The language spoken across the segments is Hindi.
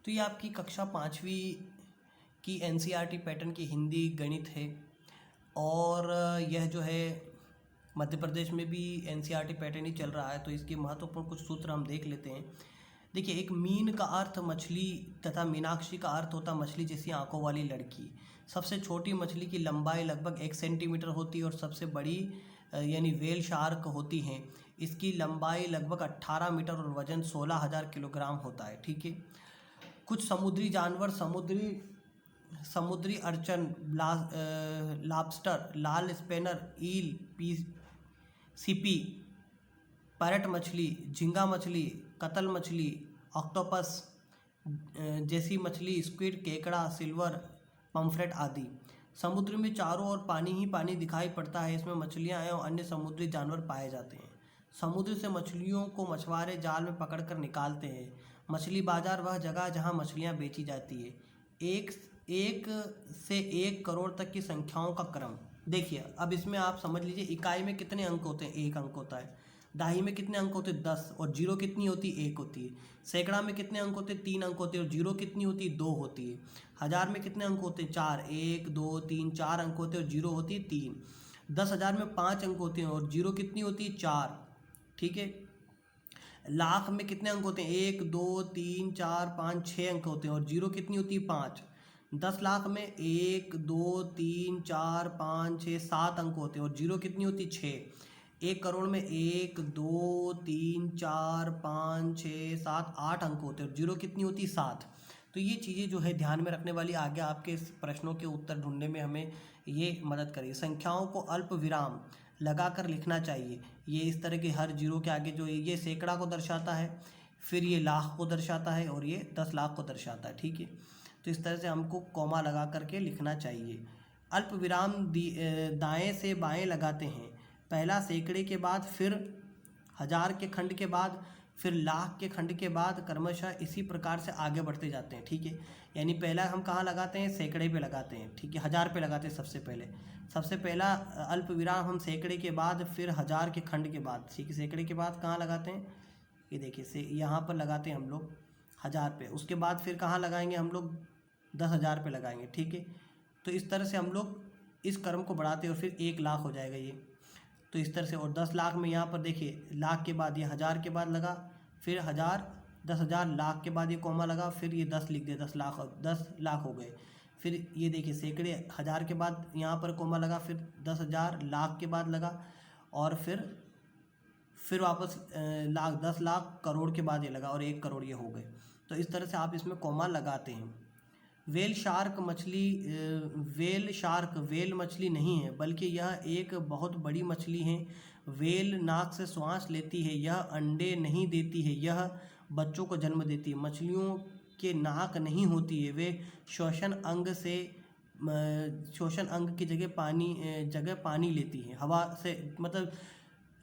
तो ये आपकी कक्षा 5वीं की एनसीईआरटी पैटर्न की हिंदी गणित है। और यह जो है मध्य प्रदेश में भी एनसीईआरटी पैटर्न ही चल रहा है, तो इसके महत्वपूर्ण कुछ सूत्र हम देख लेते हैं। देखिए, एक मीन का अर्थ मछली तथा मीनाक्षी का अर्थ होता मछली जैसी आंखों वाली लड़की। सबसे छोटी मछली की लंबाई लगभग 1 सेंटीमीटर होती है और सबसे बड़ी यानी व्हेल शार्क होती हैं, इसकी लंबाई लगभग 18 मीटर और वजन 16,000 किलोग्राम होता है। ठीक है। कुछ समुद्री जानवर समुद्री अर्चन, लॉबस्टर, लाल स्पेनर, ईल, सीपी, पैरट मछली, झींगा मछली, कतल मछली, ऑक्टोपस जैसी मछली, स्क्विड, केकड़ा, सिल्वर, पम्फ्रेट आदि। समुद्र में चारों ओर पानी ही पानी दिखाई पड़ता है, इसमें मछलियां एवं अन्य समुद्री जानवर पाए जाते हैं। समुद्र से मछलियों को मछुआरे जाल में पकड़कर निकालते हैं। मछली बाजार वह जगह जहां मछलियां बेची जाती है। एक एक से 1 करोड़ तक की संख्याओं का क्रम। देखिए, अब इसमें आप समझ लीजिए, इकाई में कितने अंक होते हैं? 1 अंक होता है। दहाई में कितने अंक होते हैं? 10। और जीरो कितनी होती है? 1 होती है। सैकड़ा में कितने अंक होते हैं? 3 अंक होते हैं। और जीरो कितनी होती है? 2 होती है। हज़ार में कितने अंक होते हैं? 4। 1 2 3 4 अंक होते हैं और जीरो होती है 3। 10,000 में 5 अंक होते हैं और जीरो कितनी होती है? 4। ठीक है। लाख में कितने अंक होते हैं? 1 2 3 4 5 6 अंक होते हैं और जीरो कितनी होती है? 5। 10 लाख में 1 2 3 4 5 6 7 अंक होते हैं और जीरो कितनी होती है? 6। 1 करोड़ में 1 2 3 4 5 6 7 8 अंक होते हैं और जीरो कितनी होती है? 7। तो ये चीज़ें जो है ध्यान में रखने वाली, आगे आपके इस प्रश्नों के उत्तर ढूंढने में हमें ये मदद करेगी। संख्याओं को अल्प विराम लगा कर लिखना चाहिए। ये इस तरह के हर जीरो के आगे जो ये सैकड़ा को दर्शाता है, फिर ये लाख को दर्शाता है और ये 10 लाख को दर्शाता है। ठीक है। तो इस तरह से हमको कॉमा लगा करके लिखना चाहिए। अल्प विराम दाएं से बाएं लगाते हैं। पहला सैकड़े के बाद, फिर हज़ार के खंड के बाद, फिर लाख के खंड के बाद, क्रमशः इसी प्रकार से आगे बढ़ते जाते हैं। ठीक है। यानी पहला हम कहाँ लगाते हैं? सैकड़े पे लगाते हैं। ठीक है। हज़ार पे लगाते हैं सबसे पहला अल्प विराम हम सैकड़े के बाद, फिर हज़ार के खंड के बाद। ठीक है। सैकड़े के बाद कहाँ लगाते हैं? ये देखिए, से यहाँ पर लगाते हैं हम लोग 1000 पे। उसके बाद फिर कहाँ लगाएंगे हम लोग? 10,000 पे लगाएंगे। ठीक है। तो इस तरह से हम लोग इस क्रम को बढ़ाते हैं और फिर 1 लाख हो जाएगा ये। तो इस तरह से, और 10 लाख में यहाँ पर देखिए, लाख के बाद ये 1000 के बाद लगा, फिर 1000, 10,000, लाख के बाद ये कॉमा लगा, फिर ये 10 लिख दिया, 10 लाख, 10 लाख हो गए। फिर ये देखिए, सैकड़े, 1000 के बाद यहाँ पर कॉमा लगा, फिर 10,000, लाख के बाद लगा, और फिर वापस लाख, 10 लाख, करोड़ के बाद ये लगा और 1 करोड़ ये हो गए। तो इस तरह से आप इसमें कॉमा लगाते हैं। व्हेल शार्क व्हेल मछली नहीं है, बल्कि यह एक बहुत बड़ी मछली है। व्हेल नाक से श्वास लेती है, यह अंडे नहीं देती है, यह बच्चों को जन्म देती है। मछलियों के नाक नहीं होती है, वे श्वसन अंग की जगह पानी लेती है। हवा से, मतलब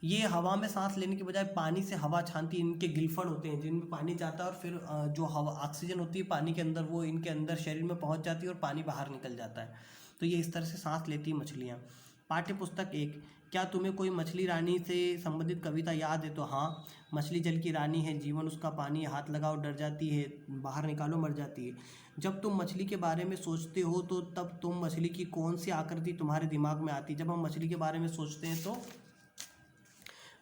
ये हवा में सांस लेने के बजाय पानी से हवा छानती है। इनके गिलफड़ होते हैं जिनमें पानी जाता है और फिर जो हवा, ऑक्सीजन होती है पानी के अंदर, वो इनके अंदर शरीर में पहुंच जाती है और पानी बाहर निकल जाता है। तो ये इस तरह से सांस लेती है मछलियाँ। पाठ्य पुस्तक 1। क्या तुम्हें कोई मछली रानी से संबंधित कविता याद है? तो हाँ, मछली जल की रानी है, जीवन उसका पानी, हाथ लगाओ डर जाती है, बाहर निकालो मर जाती है। जब तुम मछली के बारे में सोचते हो तो तब तुम मछली की कौन सी आकृति तुम्हारे दिमाग में आती है? जब हम मछली के बारे में सोचते हैं तो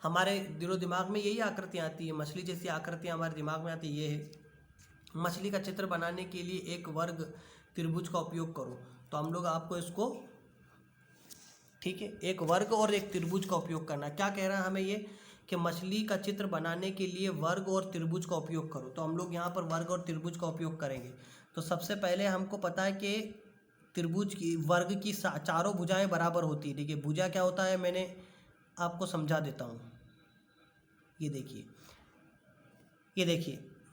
हमारे दिलो दिमाग में यही आकृतियाँ आती है, मछली जैसी आकृतियाँ हमारे दिमाग में आती है। ये है। मछली का चित्र बनाने के लिए एक वर्ग त्रिभुज का उपयोग करो। तो हम लोग आपको इसको, ठीक है, एक वर्ग और एक त्रिभुज का उपयोग करना है। क्या कह रहा है हमें ये कि मछली का चित्र बनाने के लिए वर्ग और त्रिभुज का उपयोग करो। तो हम लोग यहाँ पर वर्ग और त्रिभुज का उपयोग करेंगे। तो सबसे पहले हमको पता है कि त्रिभुज की, वर्ग की चारों भुजाएं बराबर होती है। देखिए, भुजा क्या होता है, मैंने आपको समझा देता हूँ। ये देखिए,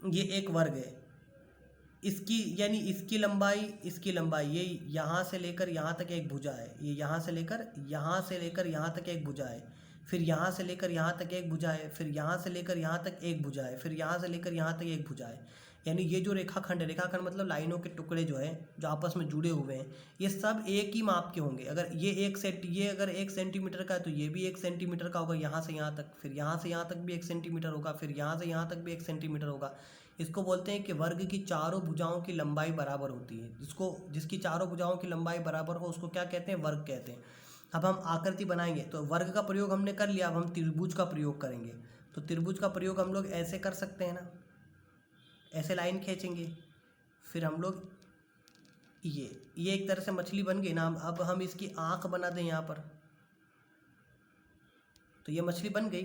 ये एक वर्ग है। इसकी यानी इसकी लंबाई ये यहाँ से लेकर यहाँ तक एक भुजा है। ये यहाँ से लेकर यहाँ तक एक भुजा है। फिर यहाँ से लेकर यहाँ तक एक भुजा है। फिर यहाँ से लेकर यहाँ तक एक भुजा है। फिर यहाँ से लेकर यहाँ तक एक भुजा है। यानी ये जो रेखाखंड मतलब लाइनों के टुकड़े जो हैं, जो आपस में जुड़े हुए हैं, ये सब एक ही माप के होंगे। अगर ये अगर 1 सेंटीमीटर का है तो ये भी 1 सेंटीमीटर का होगा, यहाँ से यहाँ तक। फिर यहाँ से यहाँ तक भी 1 सेंटीमीटर होगा। फिर यहाँ से यहाँ तक भी 1 सेंटीमीटर होगा। इसको बोलते हैं कि वर्ग की चारों भुजाओं की लंबाई बराबर होती है। जिसकी चारों भुजाओं की लंबाई बराबर हो उसको क्या कहते हैं? वर्ग कहते हैं। अब हम आकृति बनाएंगे, तो वर्ग का प्रयोग हमने कर लिया, अब हम त्रिभुज का प्रयोग करेंगे। तो त्रिभुज का प्रयोग हम लोग ऐसे कर सकते हैं ना, ऐसे लाइन खींचेंगे, फिर हम लोग ये एक तरह से मछली बन गई ना। अब हम इसकी आँख बना दें यहाँ पर, तो ये मछली बन गई।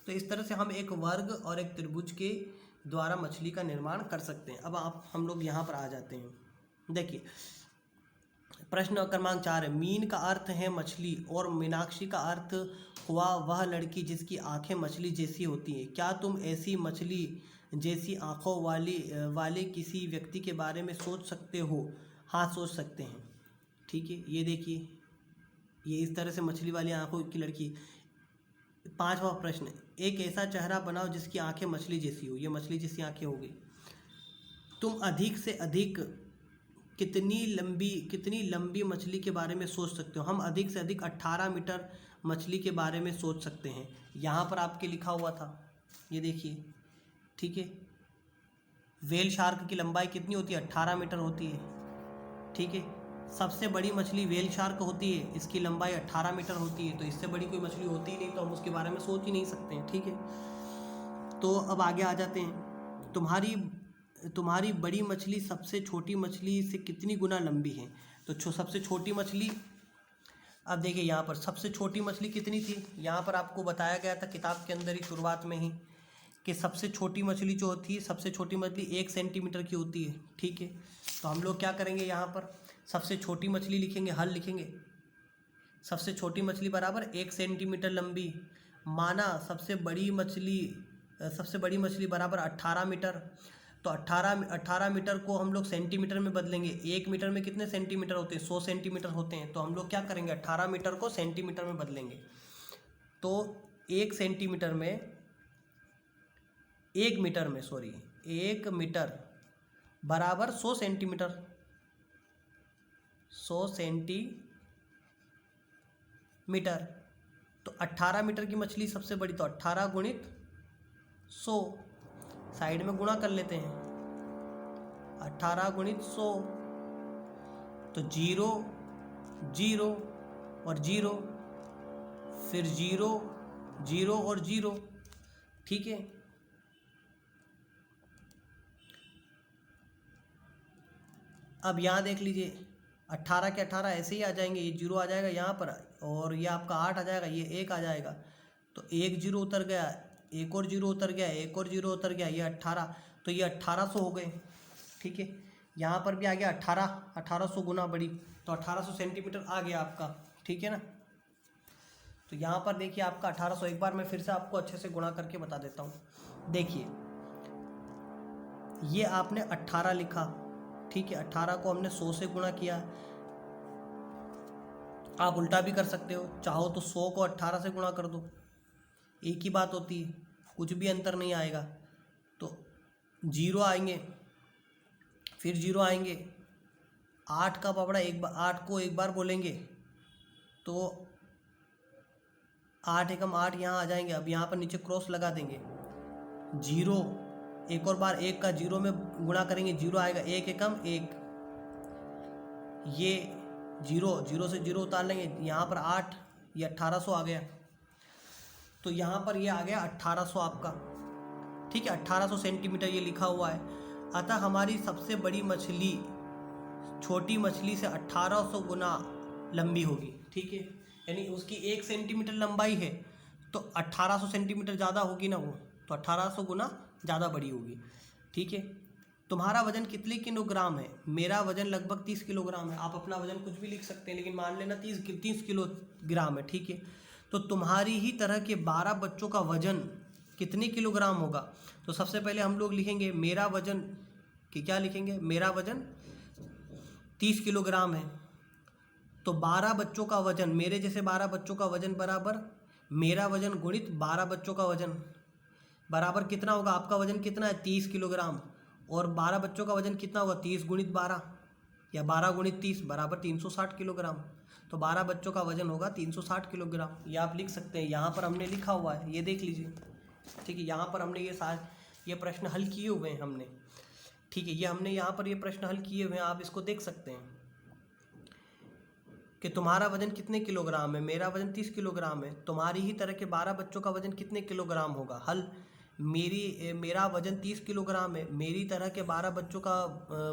तो इस तरह से हम एक वर्ग और एक त्रिभुज के द्वारा मछली का निर्माण कर सकते हैं। अब हम लोग यहाँ पर आ जाते हैं। देखिए प्रश्न क्रमांक 4 है, मीन का अर्थ है मछली और मीनाक्षी का अर्थ हुआ वह लड़की जिसकी आंखें मछली जैसी होती हैं। क्या तुम ऐसी मछली जैसी आंखों वाले किसी व्यक्ति के बारे में सोच सकते हो? हाँ, सोच सकते हैं। ठीक है, ये देखिए, ये इस तरह से मछली वाली आंखों की लड़की। 5वां प्रश्न, एक ऐसा चेहरा बनाओ जिसकी आंखें मछली जैसी हो। ये मछली जैसी आंखें हो गई। तुम अधिक से अधिक कितनी लंबी मछली के बारे में सोच सकते हो? हम अधिक से अधिक 18 मीटर मछली के बारे में सोच सकते हैं। यहाँ पर आपके लिखा हुआ था, ये देखिए। ठीक है, व्हेल शार्क की लंबाई कितनी होती है? 18 मीटर होती है। ठीक है, सबसे बड़ी मछली व्हेल शार्क होती है, इसकी लंबाई 18 मीटर होती है। तो इससे बड़ी कोई मछली होती ही नहीं, तो हम उसके बारे में सोच ही नहीं सकते हैं। ठीक है, तो अब आगे आ जाते हैं। तुम्हारी बड़ी मछली सबसे छोटी मछली से कितनी गुना लंबी है? तो सबसे छोटी मछली, अब देखिए यहाँ पर सबसे छोटी मछली कितनी थी? यहाँ पर आपको बताया गया था किताब के अंदर ही शुरुआत में ही कि सबसे छोटी मछली जो होती है, सबसे छोटी मछली 1 सेंटीमीटर की होती है। ठीक है, तो हम लोग क्या करेंगे, यहाँ पर सबसे छोटी मछली लिखेंगे, हल लिखेंगे। सबसे छोटी मछली बराबर 1 सेंटीमीटर लंबी, माना सबसे बड़ी मछली बराबर 18 मीटर। तो 18 मीटर को हम लोग सेंटीमीटर में बदलेंगे। 1 मीटर में कितने सेंटीमीटर होते हैं? 100 सेंटीमीटर होते हैं। तो हम लोग क्या करेंगे, 18 मीटर को सेंटीमीटर में बदलेंगे। तो 1 मीटर बराबर 100 सेंटीमीटर। 100 सेंटीमीटर, तो 18 मीटर की मछली सबसे बड़ी, तो 18 गुणित 100, साइड में गुणा कर लेते हैं। 18 गुणित 100, तो 0 0 और 0, फिर 0 0 और 0। ठीक है, अब यहाँ देख लीजिए, 18 के 18 ऐसे ही आ जाएंगे। ये 0 आ जाएगा यहाँ पर, और ये आपका 8 आ जाएगा, ये 1 आ जाएगा। तो 1 0 उतर गया, एक और 0 उतर गया, एक और 0 उतर गया, ये 18। तो ये 1800 हो गए। ठीक है, यहाँ पर भी आ गया 1800 गुना बड़ी, तो 1800 सेंटीमीटर आ गया आपका। ठीक है ना, तो यहाँ पर देखिए आपका 1800। एक बार मैं फिर से आपको अच्छे से गुणा करके बता देता हूँ। देखिए, ये आपने 18 लिखा। ठीक है, 18 को हमने 100 से गुणा किया। आप उल्टा भी कर सकते हो, चाहो तो 100 को 18 से गुणा कर दो, एक ही बात होती है, कुछ भी अंतर नहीं आएगा। तो 0 आएंगे, फिर 0 आएंगे, 8 का पापड़ा 8 को एक बार बोलेंगे, तो 8 एकम 8 यहाँ आ जाएंगे। अब यहाँ पर नीचे क्रॉस लगा देंगे। 0 एक और बार 1 का 0 में गुणा करेंगे, 0 आएगा, 1 एकम 1, ये 0 से 0 उतार लेंगे, यहाँ पर 8, ये 1800 आ गया। तो यहाँ पर ये आ गया 1800 आपका। ठीक है, 1800 सेंटीमीटर ये लिखा हुआ है। अतः हमारी सबसे बड़ी मछली छोटी मछली से 1800 गुना लंबी होगी। ठीक है, यानी उसकी 1 सेंटीमीटर लंबाई है, तो 1800 सेंटीमीटर ज़्यादा होगी ना वो, तो 1800 गुना ज़्यादा बड़ी होगी। ठीक है, तुम्हारा वजन कितने किलोग्राम है? मेरा वजन लगभग 30 किलोग्राम है। आप अपना वजन कुछ भी लिख सकते हैं, लेकिन मान लेना 30 किलोग्राम है। ठीक है, तो तुम्हारी ही तरह के 12 बच्चों का वजन कितने किलोग्राम होगा? तो सबसे पहले हम लोग लिखेंगे मेरा वजन, कि क्या लिखेंगे, मेरा वजन 30 किलोग्राम है। तो 12 बच्चों का वजन, मेरे जैसे 12 बच्चों का वजन बराबर मेरा वजन गुणित 12 बच्चों का वजन बराबर कितना होगा? आपका वजन कितना है? 30 किलोग्राम। और 12 बच्चों का वजन कितना होगा? 30 गुणित 12 या 12 गुणित 30 बराबर 360 किलोग्राम। तो 12 बच्चों का वजन होगा 360 किलोग्राम। ये आप लिख सकते हैं, यहाँ पर हमने लिखा हुआ है, ये देख लीजिए। ठीक है, यहाँ पर हमने ये ये प्रश्न हल किए हुए हैं हमने, ठीक है। ये हमने यहाँ पर ये प्रश्न हल किए हुए हैं, आप इसको देख सकते हैं कि तुम्हारा वजन कितने किलोग्राम है, मेरा वजन 30 किलोग्राम है, तुम्हारी ही तरह के 12 बच्चों का वजन कितने किलोग्राम होगा। हल, मेरा वजन 30 किलोग्राम है, मेरी तरह के 12 बच्चों का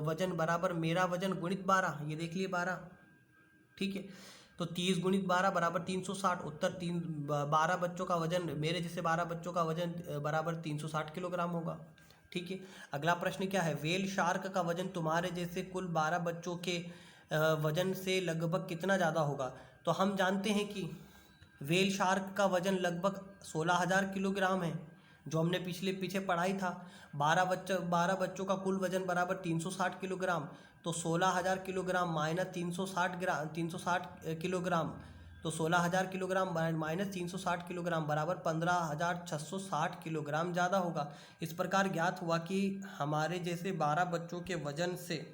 वजन बराबर मेरा वजन गुणित 12, ये देख लिए 12, ठीक है। तो 30 गुणित 12 बराबर 360, उत्तर 12 बच्चों का वजन, मेरे जैसे 12 बच्चों का वजन बराबर 360 किलोग्राम होगा, ठीक है। अगला प्रश्न क्या है, व्हेल शार्क का वजन तुम्हारे जैसे कुल 12 बच्चों के वजन से लगभग कितना ज़्यादा होगा। तो हम जानते हैं कि व्हेल शार्क का वजन लगभग 16,000 किलोग्राम है, जो हमने पीछे पढ़ाई था। 12 बच्चों का कुल वजन बराबर 360 किलोग्राम, तो 16,000 किलोग्राम माइनस 360 किलोग्राम, तो 16,000 किलोग्राम माइनस 360 किलोग्राम बराबर 15,660 किलोग्राम ज़्यादा होगा। इस प्रकार ज्ञात हुआ कि हमारे जैसे 12 बच्चों के वजन से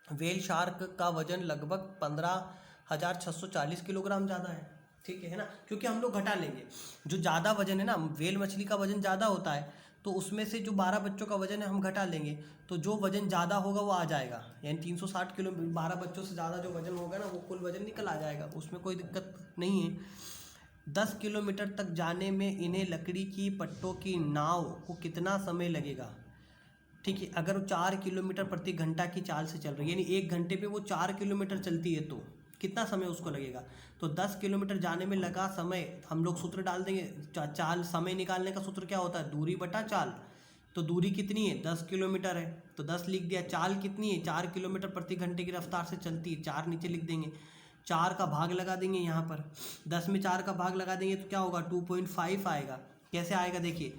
व्हेल शार्क का वजन लगभग 15,640 किलोग्राम ज़्यादा है, ठीक है ना। क्योंकि हम लोग घटा लेंगे, जो ज़्यादा वजन है ना, व्हेल मछली का वजन ज़्यादा होता है, तो उसमें से जो 12 बच्चों का वजन है हम घटा लेंगे, तो जो वजन ज़्यादा होगा वो आ जाएगा, यानी 360 किलो, 12 बच्चों से ज़्यादा जो वजन होगा ना, वो कुल वजन निकल आ जाएगा, उसमें कोई दिक्कत नहीं है। 10 किलोमीटर तक जाने में इन्हें लकड़ी की पट्टों की नाव को कितना समय लगेगा, ठीक है। अगर वो 4 किलोमीटर प्रति घंटा की चाल से चल रही है, यानी 1 घंटे पे वो 4 किलोमीटर चलती है, तो कितना समय उसको लगेगा। तो 10 किलोमीटर जाने में लगा समय, हम लोग सूत्र डाल देंगे, चाल, समय निकालने का सूत्र क्या होता है, दूरी बटा चाल। तो दूरी कितनी है, 10 किलोमीटर है, तो 10 लिख दिया। चाल कितनी है, 4 किलोमीटर प्रति घंटे की रफ्तार से चलती है, 4 नीचे लिख देंगे। 4 का भाग लगा देंगे यहाँ पर, 10 में 4 का भाग लगा देंगे तो क्या होगा, 2.5 आएगा। कैसे आएगा, देखिए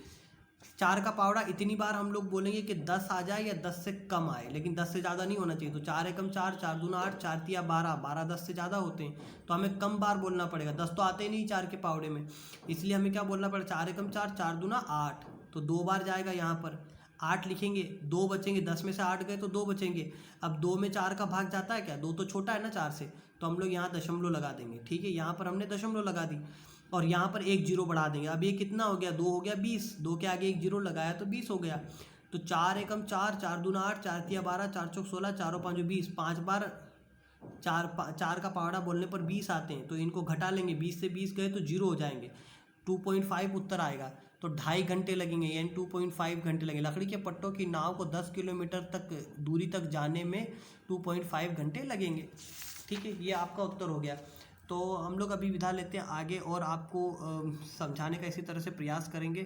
4 का पावड़ा इतनी बार हम लोग बोलेंगे कि 10 आ जाए या 10 से कम आए, लेकिन 10 से ज़्यादा नहीं होना चाहिए। तो 4 एकम 4, 4 दूना 8, 4 तिया 12, 12 10 से ज़्यादा होते हैं, तो हमें कम बार बोलना पड़ेगा। 10 तो आते ही नहीं 4 के पावड़े में, इसलिए हमें क्या बोलना पड़ेगा, 4 एकम 4, 4 दूना 8, तो 2 बार जाएगा यहाँ पर, 8 लिखेंगे, 2 बचेंगे, 10 में से 8 गए तो 2 बचेंगे। अब 2 में 4 का भाग जाता है क्या, 2 तो छोटा है ना 4 से, तो हम लोग यहाँ दशमलव लगा देंगे, ठीक है। यहाँ पर हमने दशमलव लगा दी और यहाँ पर एक जीरो बढ़ा देंगे। अब ये कितना हो गया, 2 हो गया 20, 2 के आगे एक जीरो लगाया तो 20 हो गया। तो 4 एकम 4, 4 दूना 8, 4 तिया 12, 4 चौक 16, 4 5 20, 5 बार 4 का पावड़ा बोलने पर 20 आते हैं, तो इनको घटा लेंगे, 20 से 20 गए तो जीरो हो जाएंगे, 2.5 उत्तर आएगा। तो 2.5 घंटे लगेंगे, यानी 2.5 घंटे लगेंगे। लकड़ी के पट्टों की नाव को 10 किलोमीटर तक दूरी तक जाने में 2.5 घंटे लगेंगे, ठीक है। ये आपका उत्तर हो गया। तो हम लोग अभी विधा लेते हैं आगे और आपको समझाने का इसी तरह से प्रयास करेंगे।